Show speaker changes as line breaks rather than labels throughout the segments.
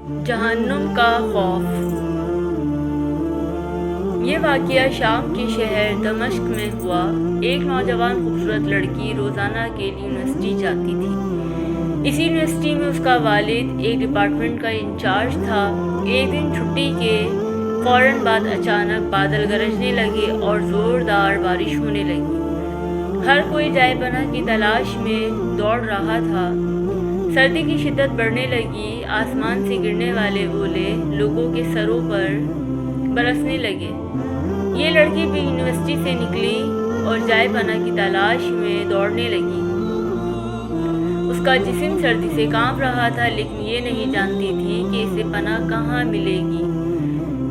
جہنم کا خوف۔ یہ واقعہ شام کے شہر دمشق میں ہوا۔ ایک نوجوان خوبصورت لڑکی روزانہ کے لیے یونیورسٹی جاتی تھی۔ اسی یونیورسٹی میں اس کا والد ایک ڈپارٹمنٹ کا انچارج تھا۔ ایک دن چھٹی کے فوراً بعد اچانک بادل گرجنے لگے اور زوردار بارش ہونے لگی۔ ہر کوئی جائے پناہ کی تلاش میں دوڑ رہا تھا۔ سردی کی شدت بڑھنے لگی۔ آسمان سے گرنے والے اولے لوگوں کے سروں پر برسنے لگے۔ یہ لڑکی بھی یونیورسٹی سے نکلی اور جائے پناہ کی تلاش میں دوڑنے لگی۔ اس کا جسم سردی سے کانپ رہا تھا، لیکن یہ نہیں جانتی تھی کہ اسے پناہ کہاں ملے گی۔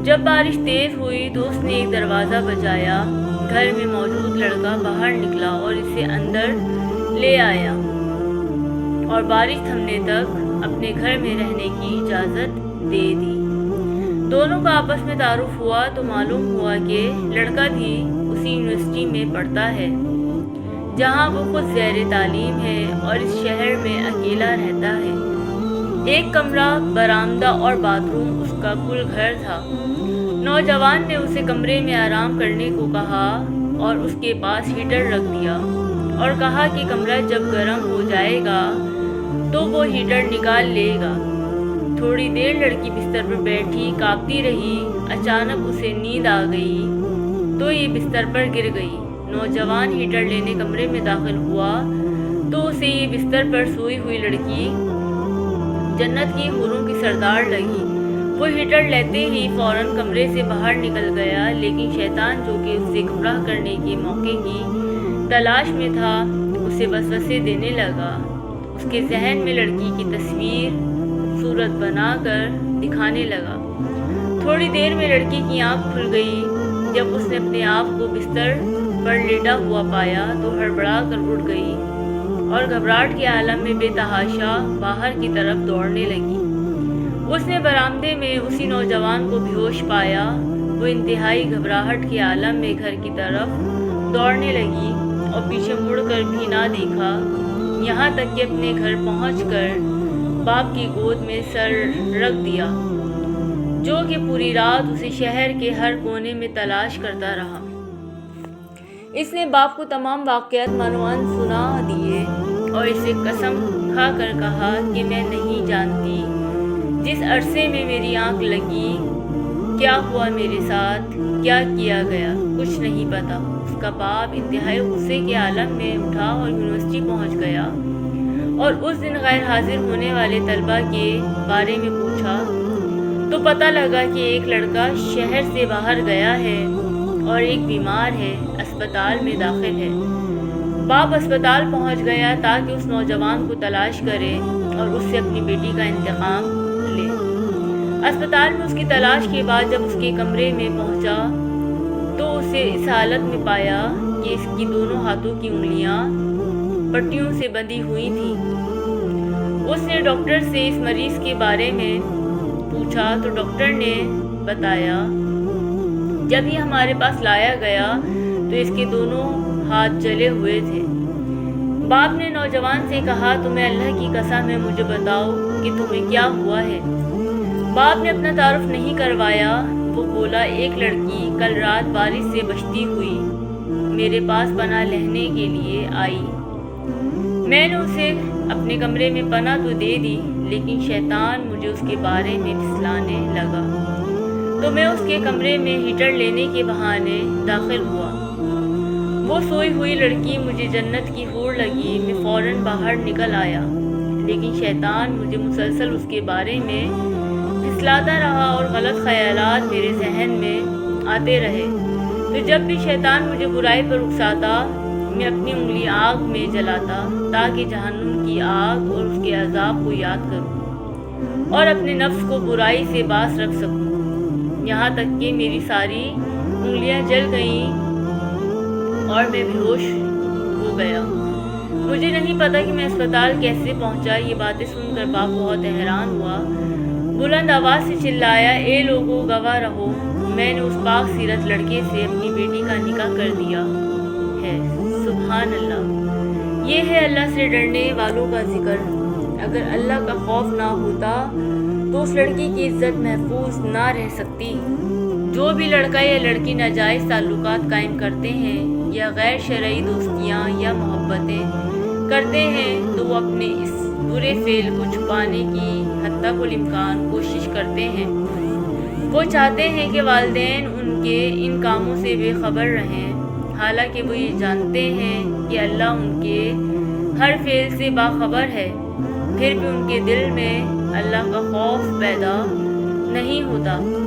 جب بارش تیز ہوئی تو اس نے ایک دروازہ بجایا۔ گھر میں موجود لڑکا باہر نکلا اور اسے اندر لے آیا اور بارش تھمنے تک اپنے گھر میں رہنے کی اجازت دے دی۔ دونوں کا آپس میں تعارف ہوا تو معلوم ہوا کہ لڑکا بھی اسی یونیورسٹی میں پڑھتا ہے جہاں وہ خود زیر تعلیم ہے اور اس شہر میں اکیلا رہتا ہے۔ ایک کمرہ، برآمدہ اور باتھ روم اس کا کل گھر تھا۔ نوجوان نے اسے کمرے میں آرام کرنے کو کہا اور اس کے پاس ہیٹر رکھ دیا اور کہا کہ کمرہ جب گرم ہو جائے گا تو وہ ہیٹر نکال لے گا۔ تھوڑی دیر لڑکی بستر پر بیٹھی کانپتی رہی۔ اچانک اسے نیند آ گئی تو یہ بستر پر گر گئی۔ نوجوان ہیٹر لینے کمرے میں داخل ہوا تو اسے یہ بستر پر سوئی ہوئی لڑکی جنت کی حوروں کی سردار لگی۔ وہ ہیٹر لیتے ہی فوراً کمرے سے باہر نکل گیا، لیکن شیطان جو کہ اسے گمراہ کرنے کے موقع کی تلاش میں تھا اسے وسوسے دینے لگا۔ اس کے ذہن میں لڑکی کی تصویر خوبصورت بنا کر دکھانے لگا۔ تھوڑی دیر میں لڑکی کی آنکھ کھل گئی۔ جب اس نے اپنے آپ کو بستر پر لیٹا ہوا پایا تو ہڑبڑا کر اٹھ گئی اور گھبراہٹ کے عالم میں بے تحاشا باہر کی طرف دوڑنے لگی۔ اس نے برآمدے میں اسی نوجوان کو بے ہوش پایا۔ وہ انتہائی گھبراہٹ کے عالم میں گھر کی طرف دوڑنے لگی اور پیچھے مڑ کر بھی نہ دیکھا، یہاں تک کہ اپنے گھر پہنچ کر باپ کی گود میں سر رکھ دیا، جو کہ پوری رات اسے شہر کے ہر کونے میں تلاش کرتا رہا۔ اس نے باپ کو تمام واقعات معنوان سنا دیے اور اسے قسم کھا کر کہا کہ میں نہیں جانتی جس عرصے میں میری آنکھ لگی کیا ہوا میرے ساتھ، کیا کیا گیا، کچھ نہیں پتا۔ اس کا باپ انتہائی غصے کے عالم میں اٹھا اور یونیورسٹی پہنچ گیا اور اس دن غیر حاضر ہونے والے طلباء کے بارے میں پوچھا تو پتہ لگا کہ ایک لڑکا شہر سے باہر گیا ہے اور ایک بیمار ہے، اسپتال میں داخل ہے۔ باپ اسپتال پہنچ گیا تاکہ اس نوجوان کو تلاش کرے اور اس سے اپنی بیٹی کا انتقام لے۔ اسپتال میں اس کی تلاش کے بعد جب اس کے کمرے میں پہنچا تو اسے اس حالت میں پایا کہ اس کی دونوں ہاتھوں کی انگلیاں پٹیوں سے بندھی ہوئی تھیں۔ اس نے ڈاکٹر سے اس مریض کے بارے میں پوچھا تو ڈاکٹر نے بتایا جب یہ ہمارے پاس لایا گیا تو اس کے دونوں ہاتھ جلے ہوئے تھے۔ باپ نے نوجوان سے کہا تمہیں اللہ کی قسم ہے مجھے بتاؤ کہ تمہیں کیا ہوا ہے۔ باپ نے اپنا تعارف نہیں کروایا۔ وہ بولا ایک لڑکی کل رات بارش سے بچتی ہوئی میرے پاس پناہ لینے کے لیے آئی۔ میں نے اسے اپنے کمرے میں پناہ تو دے دی، لیکن شیطان مجھے اس کے بارے میں پھسلانے لگا تو میں اس کے کمرے میں ہیٹر لینے کے بہانے داخل ہوا۔ وہ سوئی ہوئی لڑکی مجھے جنت کی حور لگی۔ میں فوراً باہر نکل آیا، لیکن شیطان مجھے مسلسل اس کے بارے میں پھسلاتا رہا اور غلط خیالات میرے ذہن میں آتے رہے۔ تو جب بھی شیطان مجھے برائی پر اکساتا میں اپنی انگلی آگ میں جلاتا تاکہ جہنم کی آگ اور اس کے عذاب کو یاد کروں اور اپنے نفس کو برائی سے باز رکھ سکوں، یہاں تک کہ میری ساری انگلیاں جل گئیں اور میں بے ہوش ہو گیا۔ مجھے نہیں پتا کہ میں اسپتال کیسے پہنچا۔ یہ باتیں سن کر باپ بہت حیران ہوا۔ بلند آواز سے چلایا اے لوگو گواہ رہو، میں نے اس پاک سیرت لڑکے سے اپنی بیٹی کا نکاح کر دیا ہے۔ سبحان اللہ۔ یہ ہے اللہ سے ڈرنے والوں کا ذکر۔ اگر اللہ کا خوف نہ ہوتا تو اس لڑکی کی عزت محفوظ نہ رہ سکتی۔ جو بھی لڑکا یا لڑکی ناجائز تعلقات قائم کرتے ہیں یا غیر شرعی دوستیاں یا محبتیں کرتے ہیں تو وہ اپنے اس برے فعل کو چھپانے کی حتی الامکان کوشش کرتے ہیں۔ وہ چاہتے ہیں کہ والدین ان کے ان کاموں سے بے خبر رہیں، حالانکہ وہ یہ جانتے ہیں کہ اللہ ان کے ہر فعل سے باخبر ہے، پھر بھی ان کے دل میں اللہ کا خوف پیدا نہیں ہوتا۔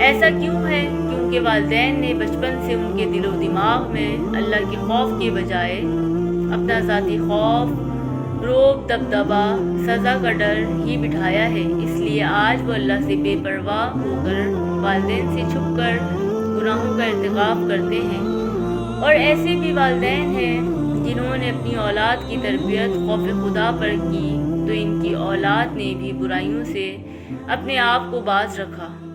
ایسا کیوں ہے؟ کیونکہ والدین نے بچپن سے ان کے دل و دماغ میں اللہ کے خوف کے بجائے اپنا ذاتی خوف، رعب، دبدبہ، سزا کا ڈر ہی بٹھایا ہے۔ اس لیے آج وہ اللہ سے بے پرواہ ہو کر والدین سے چھپ کر گناہوں کا ارتکاب کرتے ہیں۔ اور ایسے بھی والدین ہیں جنہوں نے اپنی اولاد کی تربیت خوف خدا پر کی تو ان کی اولاد نے بھی برائیوں سے اپنے آپ کو باز رکھا۔